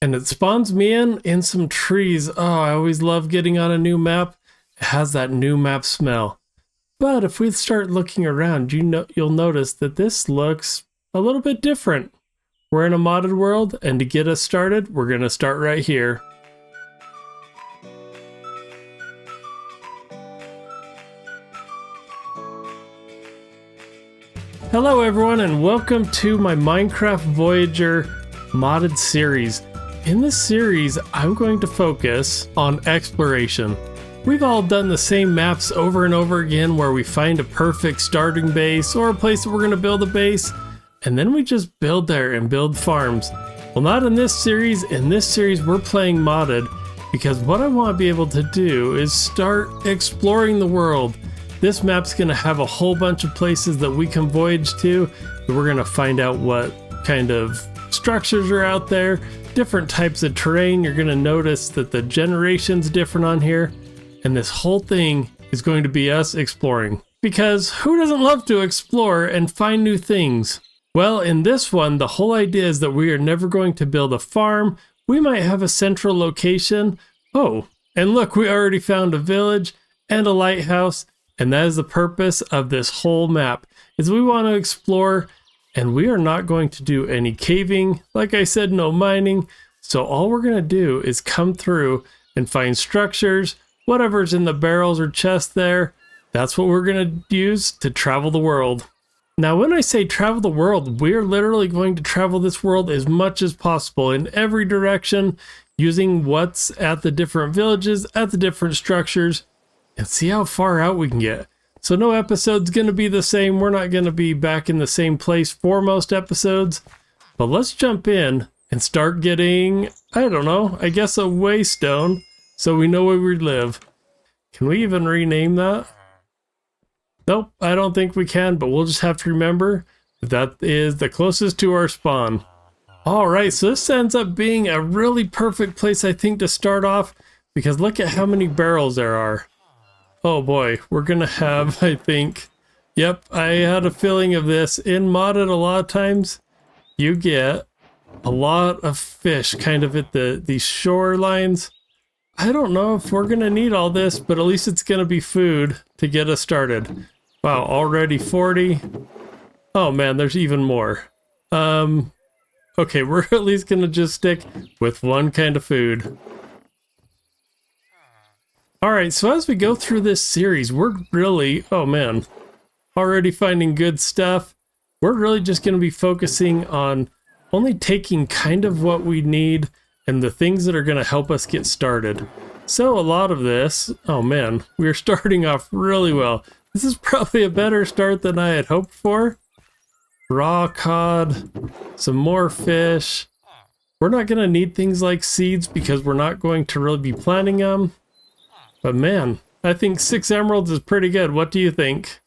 And it spawns me in some trees. Oh, I always love getting on a new map. It has that new map smell. But if we start looking around, you'll notice that this looks a little bit different. We're in a modded world, and to get us started, we're going to start right here. Hello everyone, and welcome to my Minecraft Voyager modded series. In this series, I'm going to focus on exploration. We've all done the same maps over and over again where we find a perfect starting base or a place that we're going to build a base, and then we just build there and build farms. Well, not in this series. In this series, we're playing modded because what I want to be able to do is start exploring the world. This map's going to have a whole bunch of places that we can voyage to. We're going to find out what kind of structures are out there, different types of terrain. You're going to notice that the generation's different on here. And this whole thing is going to be us exploring. Because who doesn't love to explore and find new things? Well, in this one, the whole idea is that we are never going to build a farm. We might have a central location. Oh, and look, we already found a village and a lighthouse. And that is the purpose of this whole map, is we want to explore, and we are not going to do any caving. Like I said, no mining. So all we're going to do is come through and find structures, whatever's in the barrels or chests there. That's what we're going to use to travel the world. Now, when I say travel the world, we're literally going to travel this world as much as possible in every direction, using what's at the different villages, at the different structures, and see how far out we can get. So no episode's going to be the same. We're not going to be back in the same place for most episodes. But let's jump in and start getting, I don't know, I guess a waystone so we know where we live. Can we even rename that? Nope, I don't think we can, but we'll just have to remember that is the closest to our spawn. Alright, so this ends up being a really perfect place, I think, to start off, because look at how many barrels there are. Oh boy, we're gonna have, I think, yep, I had a feeling of this. In modded, a lot of times, you get a lot of fish kind of at these shorelines. I don't know if we're gonna need all this, but at least it's gonna be food to get us started. Wow, already 40. Oh man, there's even more. Okay, we're at least gonna just stick with one kind of food. Alright, so as we go through this series, we're really, oh man, already finding good stuff. We're really just going to be focusing on only taking kind of what we need and the things that are going to help us get started. So a lot of this, oh man, we're starting off really well. This is probably a better start than I had hoped for. Raw cod, some more fish. We're not going to need things like seeds because we're not going to really be planting them. But man, I think 6 emeralds is pretty good. What do you think?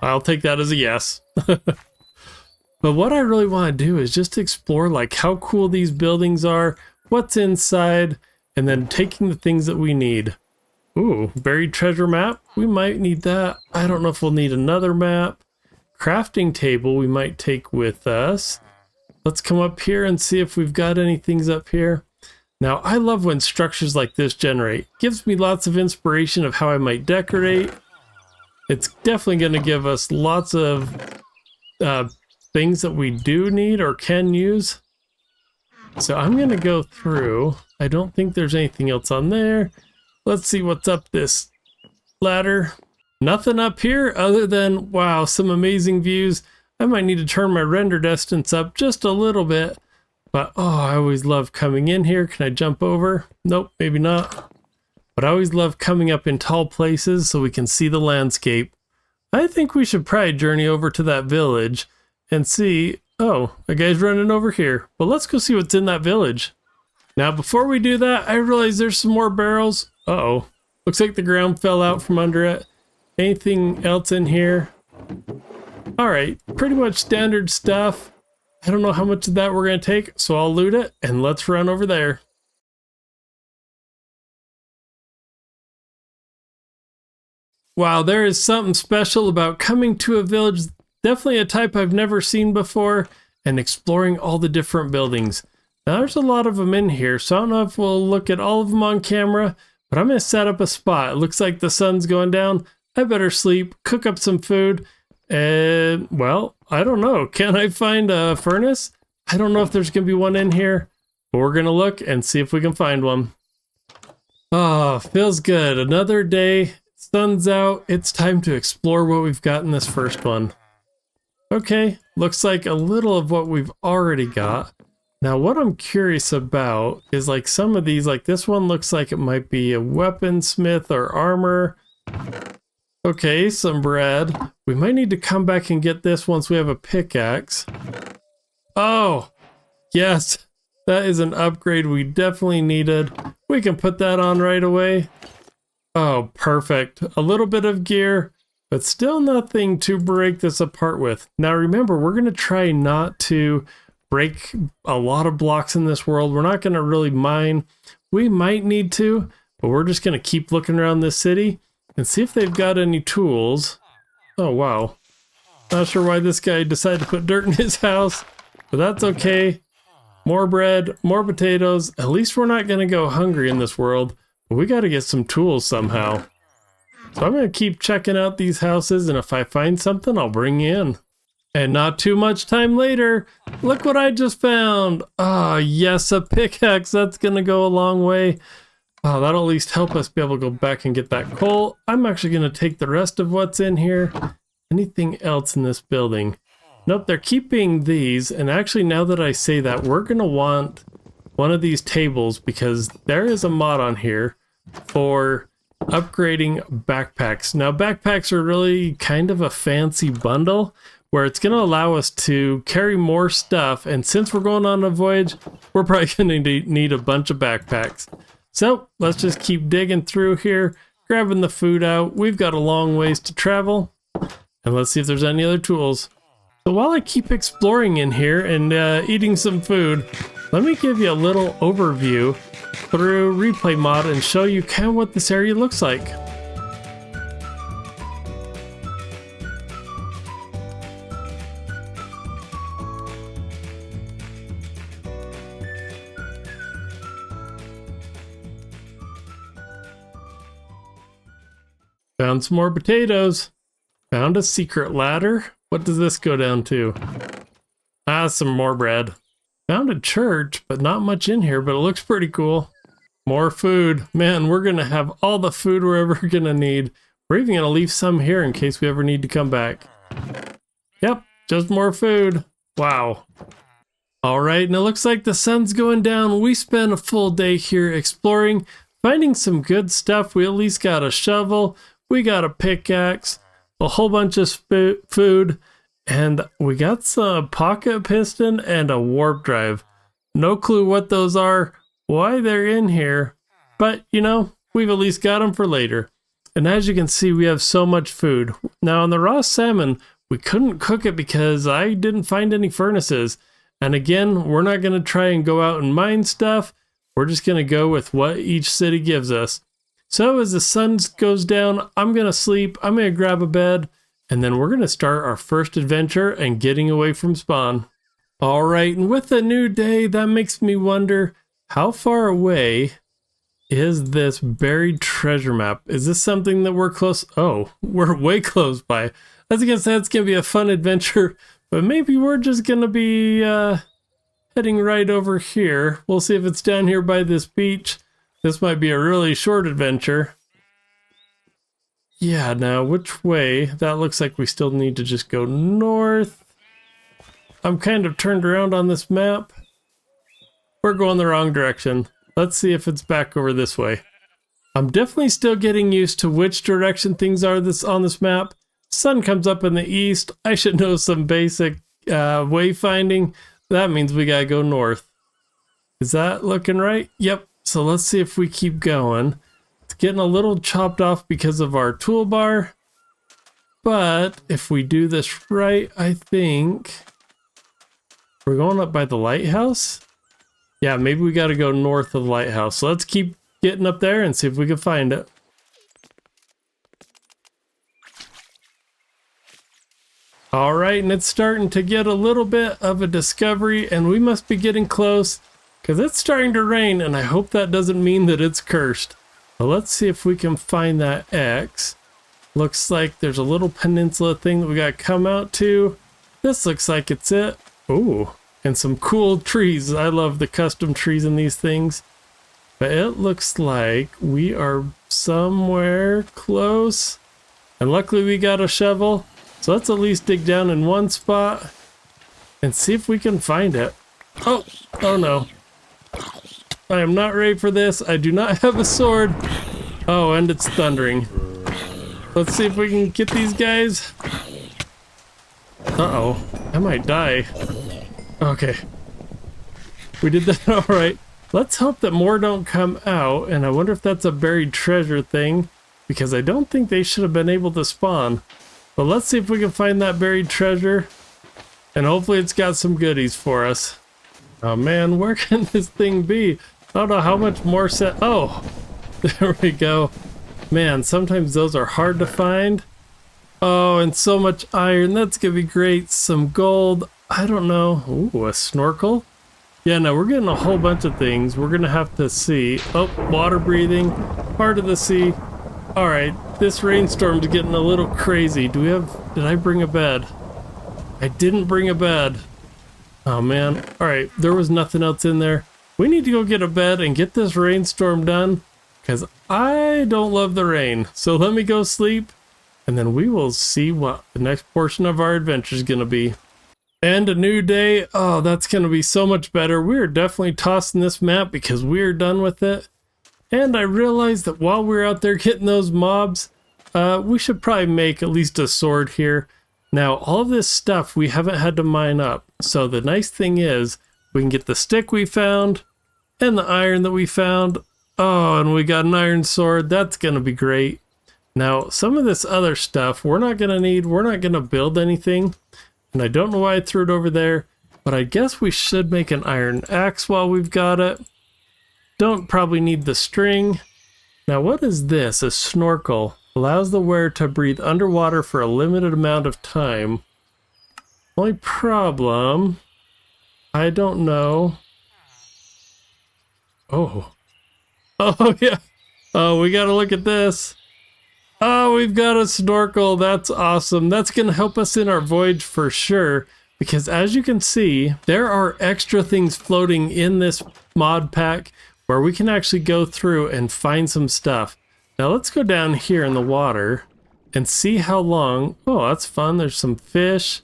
I'll take that as a yes. But what I really want to do is just explore like how cool these buildings are, what's inside, and then taking the things that we need. Ooh, buried treasure map. We might need that. I don't know if we'll need another map. Crafting table we might take with us. Let's come up here and see if we've got any things up here. Now, I love when structures like this generate. It gives me lots of inspiration of how I might decorate. It's definitely going to give us lots of things that we do need or can use. So I'm going to go through. I don't think there's anything else on there. Let's see what's up this ladder. Nothing up here other than, wow, some amazing views. I might need to turn my render distance up just a little bit. But, oh, I always love coming in here. Can I jump over? Nope, maybe not. But I always love coming up in tall places so we can see the landscape. I think we should probably journey over to that village and see, oh, a guy's running over here. Well, let's go see what's in that village. Now, before we do that, I realize there's some more barrels. Uh-oh. Looks like the ground fell out from under it. Anything else in here? All right, pretty much standard stuff. I don't know how much of that we're going to take, so I'll loot it, and let's run over there. Wow, there is something special about coming to a village, definitely a type I've never seen before, and exploring all the different buildings. Now there's a lot of them in here, so I don't know if we'll look at all of them on camera, but I'm going to set up a spot. It looks like the sun's going down. I better sleep, cook up some food, and, well, I don't know. Can I find a furnace? I don't know if there's going to be one in here, but we're going to look and see if we can find one. Oh, feels good. Another day, sun's out. It's time to explore what we've got in this first one. Okay, looks like a little of what we've already got. Now, what I'm curious about is like some of these, like this one looks like it might be a weaponsmith or armor. Okay, some bread. We might need to come back and get this once we have a pickaxe. Oh, yes, that is an upgrade we definitely needed. We can put that on right away. Oh, perfect. A little bit of gear, but still nothing to break this apart with. Now remember, we're going to try not to break a lot of blocks in this world. We're not going to really mine. We might need to, but we're just going to keep looking around this city and see if they've got any tools. Oh, wow. Not sure why this guy decided to put dirt in his house, but that's okay. More bread, more potatoes. At least we're not going to go hungry in this world, but we got to get some tools somehow. So I'm going to keep checking out these houses, and if I find something, I'll bring you in. And not too much time later, look what I just found. Ah, yes, a pickaxe. That's going to go a long way. Oh, that'll at least help us be able to go back and get that coal. I'm actually going to take the rest of what's in here. Anything else in this building? Nope, they're keeping these. And actually, now that I say that, we're going to want one of these tables because there is a mod on here for upgrading backpacks. Now, backpacks are really kind of a fancy bundle where it's going to allow us to carry more stuff. And since we're going on a voyage, we're probably going to need a bunch of backpacks. So let's just keep digging through here, grabbing the food out. We've got a long ways to travel. And let's see if there's any other tools. So while I keep exploring in here and eating some food, let me give you a little overview through Replay Mod and show you kind of what this area looks like. Found some more potatoes. Found a secret ladder. What does this go down to? Ah, some more bread. Found a church, but not much in here, but it looks pretty cool. More food. Man, we're going to have all the food we're ever going to need. We're even going to leave some here in case we ever need to come back. Yep, just more food. Wow. All right, and it looks like the sun's going down. We spent a full day here exploring, finding some good stuff. We at least got a shovel. We got a pickaxe, a whole bunch of food, and we got some pocket piston and a warp drive. No clue what those are, why they're in here, but you know, we've at least got them for later. And as you can see, we have so much food. Now on the raw salmon, we couldn't cook it because I didn't find any furnaces. And again, we're not going to try and go out and mine stuff. We're just going to go with what each city gives us. So as the sun goes down, I'm going to sleep, I'm going to grab a bed, and then we're going to start our first adventure and getting away from spawn. All right, and with a new day, that makes me wonder, how far away is this buried treasure map? Is this something that we're close? Oh, we're way close by. I was going to say it's going to be a fun adventure, but maybe we're just going to be heading right over here. We'll see if it's down here by this beach. This might be a really short adventure. Yeah, now which way? That looks like we still need to just go north. I'm kind of turned around on this map. We're going the wrong direction. Let's see if it's back over this way. I'm definitely still getting used to which direction things are on this map. Sun comes up in the east. I should know some basic wayfinding. That means we gotta go north. Is that looking right? Yep. So let's see if we keep going. It's getting a little chopped off because of our toolbar. But if we do this right, I think we're going up by the lighthouse. Yeah, maybe we got to go north of the lighthouse. So let's keep getting up there and see if we can find it. All right, and it's starting to get a little bit of a discovery, and we must be getting close. because it's starting to rain, and I hope that doesn't mean that it's cursed. But let's see if we can find that X. Looks like there's a little peninsula thing that we got to come out to. This looks like it's it. Ooh, and some cool trees. I love the custom trees in these things. But it looks like we are somewhere close. And luckily we got a shovel. So let's at least dig down in one spot and see if we can find it. Oh no. I am not ready for this. I do not have a sword. Oh, and it's thundering. Let's see if we can get these guys. Uh-oh, I might die. Okay. We did that all right. Let's hope that more don't come out, and I wonder if that's a buried treasure thing, because I don't think they should have been able to spawn. But let's see if we can find that buried treasure, and hopefully it's got some goodies for us. Oh man, where can this thing be? I don't know how much more set. Oh, there we go. Man, sometimes those are hard to find. Oh, and so much iron. That's gonna be great. Some gold. I don't know. Ooh, a snorkel. Yeah, no, we're getting a whole bunch of things. We're gonna have to see. Oh, water breathing. Part of the sea. All right, this rainstorm's getting a little crazy. Did I bring a bed? I didn't bring a bed. Oh man. All right, there was nothing else in there. We need to go get a bed and get this rainstorm done, because I don't love the rain. So let me go sleep, and then we will see what the next portion of our adventure is going to be. And a new day. Oh, that's going to be so much better. We're definitely tossing this map because we're done with it. And I realized that while we're out there getting those mobs, we should probably make at least a sword here. Now, all of this stuff we haven't had to mine up. So the nice thing is we can get the stick we found and the iron that we found. Oh, and we got an iron sword. That's going to be great. Now, some of this other stuff we're not going to need. We're not going to build anything. And I don't know why I threw it over there, but I guess we should make an iron axe while we've got it. Don't probably need the string. Now, what is this? A snorkel. Allows the wearer to breathe underwater for a limited amount of time. Only problem, I don't know. Oh yeah. Oh, we gotta look at this. Oh, we've got a snorkel. That's awesome. That's gonna help us in our voyage for sure, because as you can see, there are extra things floating in this mod pack where we can actually go through and find some stuff. Now let's go down here in the water and see how long. Oh, that's fun. There's some fish.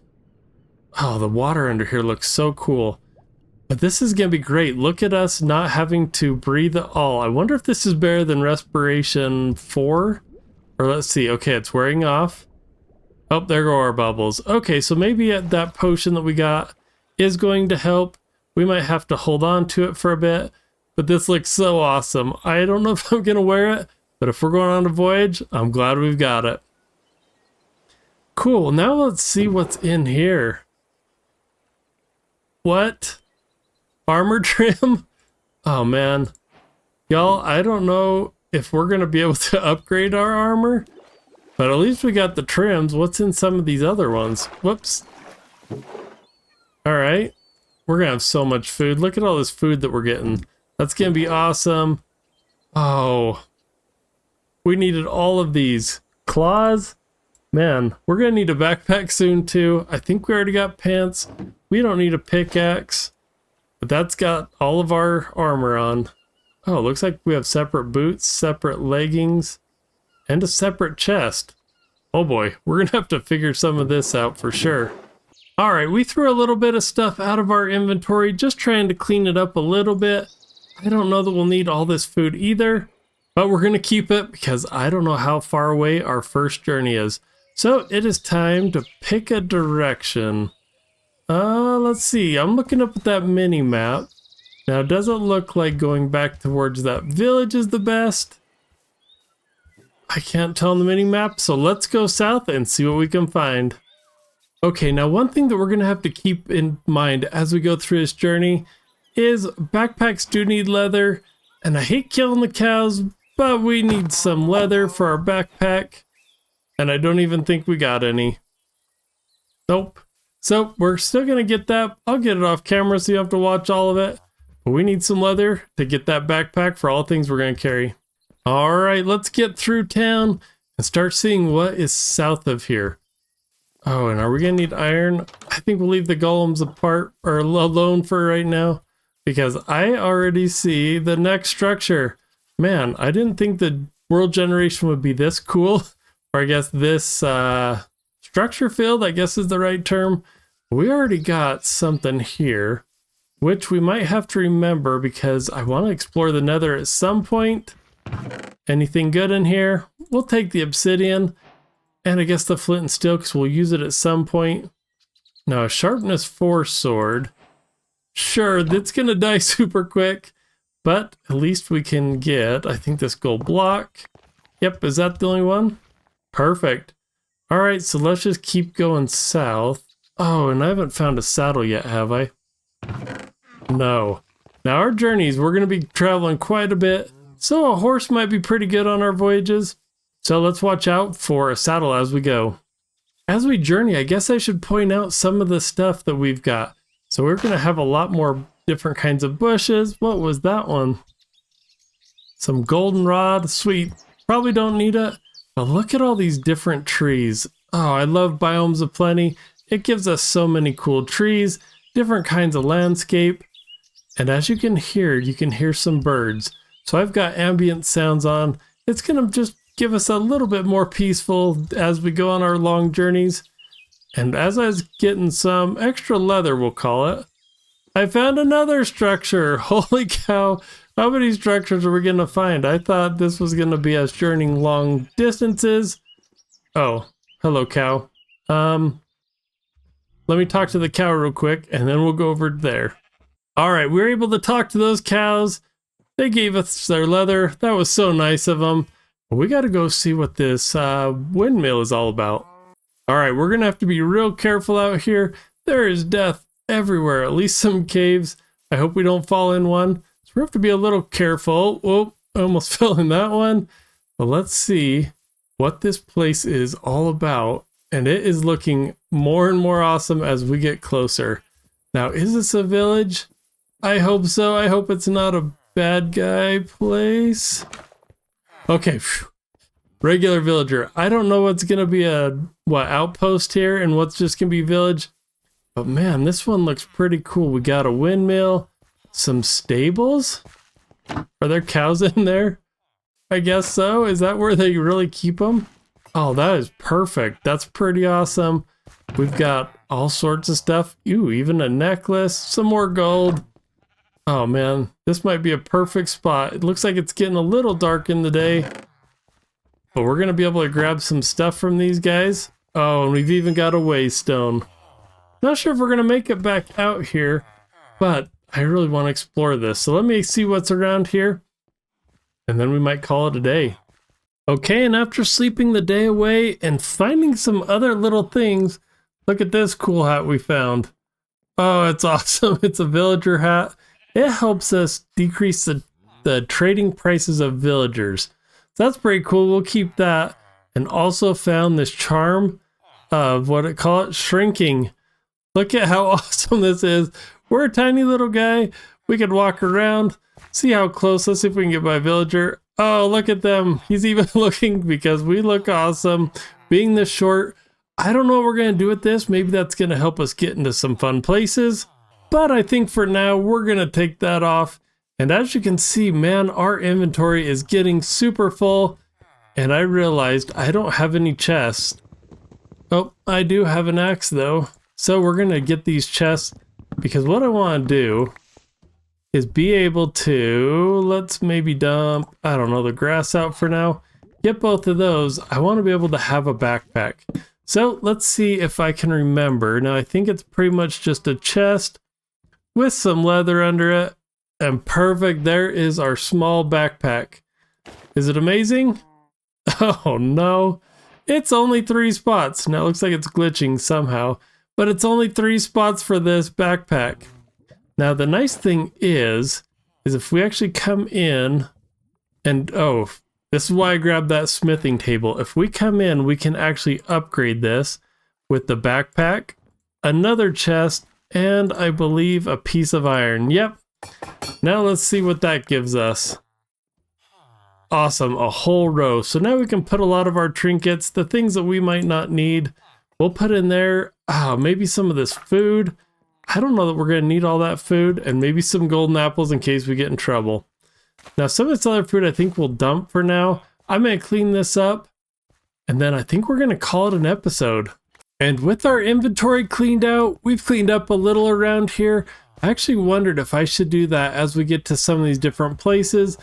Oh, the water under here looks so cool. But this is going to be great. Look at us not having to breathe at all. I wonder if this is better than respiration 4? Or let's see. Okay, it's wearing off. Oh, there go our bubbles. Okay, so maybe that potion that we got is going to help. We might have to hold on to it for a bit. But this looks so awesome. I don't know if I'm going to wear it. But if we're going on a voyage, I'm glad we've got it. Cool, now let's see what's in here. What? Armor trim? Oh man. Y'all, I don't know if we're going to be able to upgrade our armor. But at least we got the trims. What's in some of these other ones? Whoops. Alright. We're going to have so much food. Look at all this food that we're getting. That's going to be awesome. Oh. We needed all of these. Claws? Man, we're going to need a backpack soon too. I think we already got pants. We don't need a pickaxe. But that's got all of our armor on. Oh, looks like we have separate boots, separate leggings, and a separate chest. Oh boy, we're going to have to figure some of this out for sure. Alright, we threw a little bit of stuff out of our inventory, just trying to clean it up a little bit. I don't know that we'll need all this food either. But we're going to keep it because I don't know how far away our first journey is. So it is time to pick a direction. Let's see. I'm looking up at that mini map. Now, does it look like going back towards that village is the best? I can't tell on the mini map, so let's go south and see what we can find. Okay, now one thing that we're going to have to keep in mind as we go through this journey is backpacks do need leather. And I hate killing the cows, but we need some leather for our backpack. And I don't even think we got any. Nope. So we're still going to get that. I'll get it off camera so you have to watch all of it. But we need some leather to get that backpack for all things we're going to carry. All right, let's get through town and start seeing what is south of here. Oh, and are we going to need iron? I think we'll leave the golems apart or alone for right now because I already see the next structure. Man, I didn't think the world generation would be this cool. Or I guess this structure filled, I guess is the right term. We already got something here, which we might have to remember because I want to explore the nether at some point. Anything good in here? We'll take the obsidian and I guess the flint and steel because we'll use it at some point. Now, a sharpness 4 sword. Sure, that's going to die super quick, but at least we can get, I think, this gold block. Yep, is that the only one? Perfect. All right, so let's just keep going south. Oh, and I haven't found a saddle yet, have I? No. Now, our journeys, we're going to be traveling quite a bit, so a horse might be pretty good on our voyages. So let's watch out for a saddle as we go. As we journey, I guess I should point out some of the stuff that we've got. So we're going to have a lot more different kinds of bushes. What was that one? Some goldenrod. Sweet. Probably don't need it. But look at all these different trees. Oh, I love biomes of plenty. It gives us so many cool trees, different kinds of landscape. And as you can hear some birds. So I've got ambient sounds on. It's going to just give us a little bit more peaceful as we go on our long journeys. And as I was getting some extra leather, we'll call it, I found another structure. Holy cow. How many structures are we going to find? I thought this was going to be us journeying long distances. Oh, hello, cow. Let me talk to the cow real quick, and then we'll go over there. All right, we were able to talk to those cows. They gave us their leather. That was so nice of them. We got to go see what this windmill is all about. All right, we're going to have to be real careful out here. There is death everywhere, at least some caves. I hope we don't fall in one. So we have to be a little careful. Whoa, I almost fell in that one. But let's see what this place is all about. And it is looking more and more awesome as we get closer. Now, is this a village? I hope so. I hope it's not a bad guy place. Okay, regular villager. I don't know what's going to be a outpost here and what's just going to be village. But man, this one looks pretty cool. We got a windmill, some stables. Are there cows in there? I guess so. Is that where they really keep them? Oh, that is perfect. That's pretty awesome. We've got all sorts of stuff. Ooh, even a necklace, some more gold. Oh man, this might be a perfect spot. It looks like it's getting a little dark in the day. But we're going to be able to grab some stuff from these guys. Oh, and we've even got a waystone. Not sure if we're going to make it back out here, but I really want to explore this. So let me see what's around here, and then we might call it a day. Okay, and after sleeping the day away and finding some other little things, look at this cool hat we found. Oh, it's awesome. It's a villager hat. It helps us decrease the trading prices of villagers. So that's pretty cool. We'll keep that. And also found this charm of shrinking. Look at how awesome this is. We're a tiny little guy. We could walk around, see how close. Let's see if we can get by a villager. Oh, look at them. He's even looking because we look awesome. Being this short, I don't know what we're going to do with this. Maybe that's going to help us get into some fun places. But I think for now, we're going to take that off. And as you can see, man, our inventory is getting super full. And I realized I don't have any chests. Oh, I do have an axe though. So we're going to get these chests because what I want to do is be able to, let's maybe dump, I don't know, the grass out for now. Get both of those. I want to be able to have a backpack. So let's see if I can remember. Now I think it's pretty much just a chest with some leather under it. And perfect, there is our small backpack. Is it amazing? Oh no, it's only 3 spots. Now it looks like it's glitching somehow, but it's only 3 spots for this backpack. Now the nice thing is if we actually come in and, oh, this is why I grabbed that smithing table. If we come in, we can actually upgrade this with the backpack, another chest, and I believe a piece of iron. Yep. Now let's see what that gives us. Awesome, a whole row. So now we can put a lot of our trinkets, the things that we might not need, we'll put in there. Maybe some of this food. I don't know that we're going to need all that food, and maybe some golden apples in case we get in trouble. Now some of this other food I think we'll dump for now. I'm going to clean this up, and then I think we're going to call it an episode. And with our inventory cleaned out, we've cleaned up a little around here. I actually wondered if I should do that as we get to some of these different places.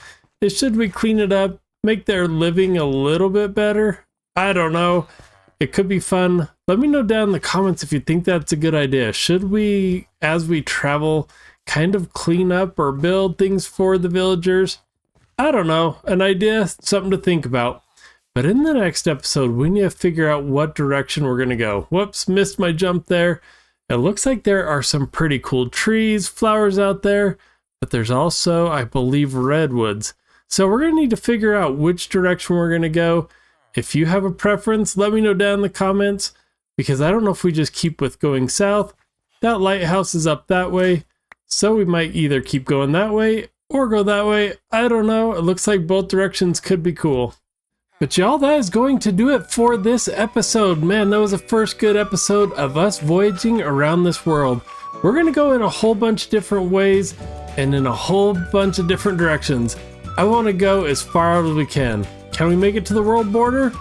Should we clean it up, make their living a little bit better? I don't know. It could be fun. Let me know down in the comments if you think that's a good idea. Should we, as we travel, kind of clean up or build things for the villagers? I don't know. An idea, something to think about. But in the next episode, we need to figure out what direction we're going to go. Whoops, missed my jump there. It looks like there are some pretty cool trees, flowers out there, but there's also, I believe, redwoods. So we're going to need to figure out which direction we're going to go. If you have a preference, let me know down in the comments, because I don't know if we just keep with going south. That lighthouse is up that way, so we might either keep going that way or go that way. I don't know. It looks like both directions could be cool. But y'all, that is going to do it for this episode. Man, that was the first good episode of us voyaging around this world. We're going to go in a whole bunch of different ways and in a whole bunch of different directions. I want to go as far out as we can. Can we make it to the world border?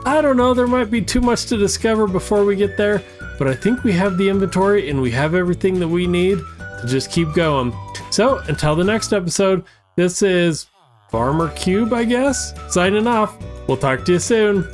I don't know. There might be too much to discover before we get there, but I think we have the inventory and we have everything that we need to just keep going. So until the next episode, this is Farmer Cube, I guess, signing off. We'll talk to you soon.